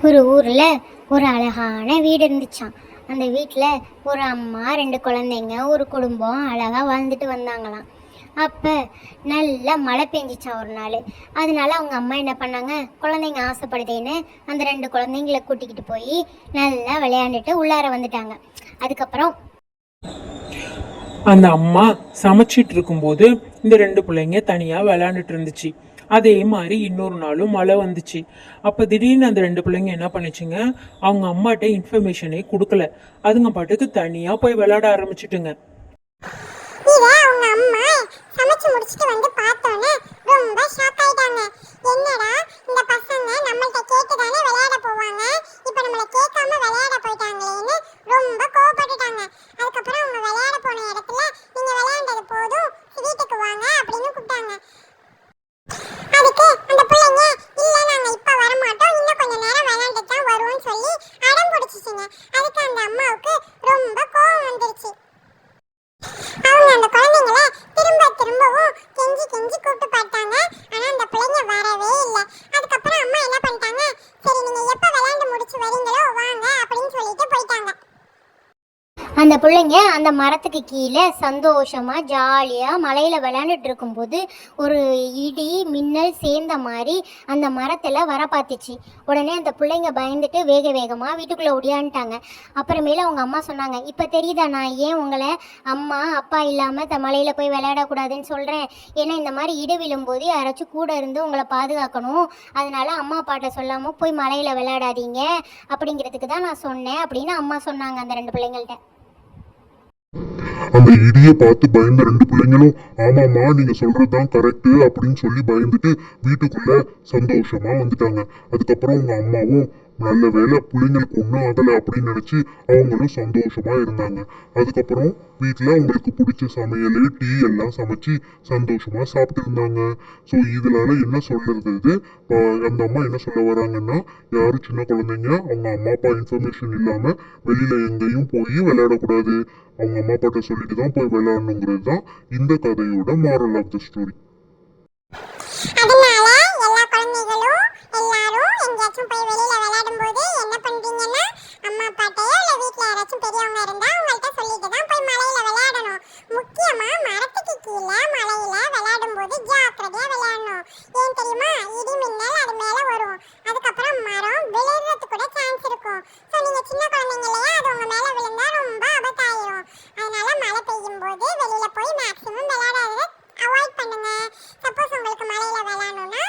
ஒரு ஊரில் ஒரு அழகான வீடு இருந்துச்சான். அந்த வீட்டில் ஒரு அம்மா, 2 குழந்தைங்க, ஒரு குடும்பம் அழகாக வாழ்ந்துட்டு வந்தாங்களாம். அப்போ நல்லா மழை பெஞ்சிச்சான் ஒரு நாள். அதனால அவங்க அம்மா என்ன பண்ணாங்க, குழந்தைங்க ஆசைப்படுதேன்னு அந்த 2 குழந்தைங்கள கூட்டிக்கிட்டு போய் நல்லா விளையாண்டுட்டு உள்ளார வந்துட்டாங்க. அதுக்கப்புறம் அந்த அம்மா சமைச்சிட்டு இருக்கும்போது இந்த 2 பிள்ளைங்க தனியா விளையாண்டுட்டு இருந்துச்சு. அதே மாதிரி இன்னொரு நாளும் மழை வந்துச்சு. அப்ப திடீர்னு அந்த 2 பிள்ளைங்க என்ன பண்ணுச்சுங்க, அவங்க அம்மாட்ட இன்ஃபர்மேஷனே கொடுக்கல. அதுங்க பாட்டுக்கு தனியா போய் விளையாட ஆரம்பிச்சுட்டுங்க. இத அவங்க அம்மா சமைச்சு முடிச்சிட்டு வந்து பார்த்தோன்னே ரொம்ப ஷாக் ஆயிட்டாங்க. என்னடா இந்த பசங்க நம்மள்ட்ட கேட்டு தானே விளையாட போவாங்க, இப்போ நம்மள கேட்காம விளையாட போயிட்டாங்களேன்னு ரொம்ப கோவப்பட்டுட்டாங்க. அதுக்கப்புறம் அவங்க விளையாட போன இடத்துல நீங்க விளையாண்டது போதும், வீட்டுக்கு வாங்க அப்படின்னு கூப்பிட்டாங்க. அதுக்கு அந்த பிள்ளைங்க இல்ல நாங்க இப்ப வர மாட்டோம், இன்னும் கொஞ்ச நேரம் விளையாண்டுட்டு தான் வருவோம்னு சொல்லி அடம் பிடிச்சிச்சுங்க. அதுக்கு அந்த அம்மாவுக்கு ரொம்ப கோவம் வந்துருச்சு. அவங்க அந்த குழந்தைங்கள திரும்பவும் கெஞ்சி கூப்பிட்டு பார்த்தாங்க. ஆனா அந்த பிள்ளைங்க வரவே இல்லை. அதுக்கப்புறம் அம்மா என்ன பண்ணிட்டாங்க, சரி நீங்க எப்ப விளையாண்டு முடிச்சு வரீங்களோ வாங்க அப்படின்னு சொல்லிட்டு போயிட்டாங்க. அந்த பிள்ளைங்க அந்த மரத்துக்கு கீழே சந்தோஷமாக ஜாலியாக மலையில் விளையாண்டுட்டு இருக்கும்போது ஒரு இடி மின்னல் சேர்ந்த மாதிரி அந்த மரத்தில் வர பார்த்துச்சு. உடனே அந்த பிள்ளைங்க பயந்துட்டு வேகமாக வீட்டுக்குள்ளே ஒடியான்ட்டாங்க. அப்புறமேல அவங்க அம்மா சொன்னாங்க, இப்போ தெரியுதா நான் ஏன் உங்களை அம்மா அப்பா இல்லாமல் மலையில் போய் விளையாடக்கூடாதுன்னு சொல்கிறேன். ஏன்னா இந்த மாதிரி இடி விழும்போது யாராச்சும் கூட இருந்து உங்களை பாதுகாக்கணும். அதனால அம்மா அப்பாட்ட சொல்லாமல் போய் மலையில் விளையாடாதீங்க அப்படிங்கிறதுக்கு தான் நான் சொன்னேன் அப்படின்னு அம்மா சொன்னாங்க அந்த 2 பிள்ளைங்கள்ட்ட. அந்த இடிய பார்த்து பயந்த 2 பிள்ளைங்களும் ஆமாமா நீங்க சொல்றதுதான் கரெக்ட் அப்படின்னு சொல்லி பயந்துட்டு வீட்டுக்குள்ள சந்தோஷமா வந்துட்டாங்க. அதுக்கப்புறம் உங்க அம்மாவும் நல்ல வேலை பிள்ளைங்களுக்கு ஒன்றும் ஆகலை அப்படின்னு நினைச்சு அவங்களும் சந்தோஷமா இருந்தாங்க. அதுக்கப்புறம் வீட்டுல உங்களுக்கு பிடிச்ச சமையல் டீ எல்லாம் சமைச்சு சந்தோஷமா சாப்பிட்டு இருந்தாங்க. ஸோ இதனால என்ன சொல்றது, அந்த அம்மா என்ன சொல்ல வராங்கன்னா, யாரும் சின்ன குழந்தைங்க அவங்க அம்மா அப்பா இன்ஃபர்மேஷன் இல்லாம வெளியில எங்கேயும் போய் விளையாடக்கூடாது, அவங்க அம்மா அப்பாட்ட சொல்லிட்டு தான் போய் விளையாடணுங்கிறது தான் இந்த கதையோட மாரல் ஆஃப் த ஸ்டோரி. அதனால எல்லா குழந்தைகளும் எல்லாரும் எங்கேயாச்சும் போய் வெளியில விளையாடும் போது என்ன பண்றீங்கன்னா, அம்மா அப்பாட்டையோ இல்ல வீட்டுல யாராச்சும் பெரியவங்க இருந்தா அவங்கள்ட்ட சொல்லிட்டு தான் போய் மலையில விளையாடணும். முக்கியமா மரத்துக்கு கீழே மலையில விளையாடும் போது ஜாக்கிரதையா விளையாடணும். ஏன் தெரியுமா, இடி மின்னல் அது மேல வரும். அதுக்கப்புறம் மரம் விழுறதுக்கு கூட சான்ஸ் இருக்கும். ஸோ நீங்க சின்ன குழந்தைங்க இல்லையா, அது உங்க மேல விழுந்தா ரொம்ப ஆபத்தாயிரும். அதனால மழை பெய்யும் போது வெளியில போய் மேக்ஸிமம் விளையாடாத அவாய்ட் பண்ணுங்க. சப்போஸ் உங்களுக்கு மலையில விளையாடணும்னா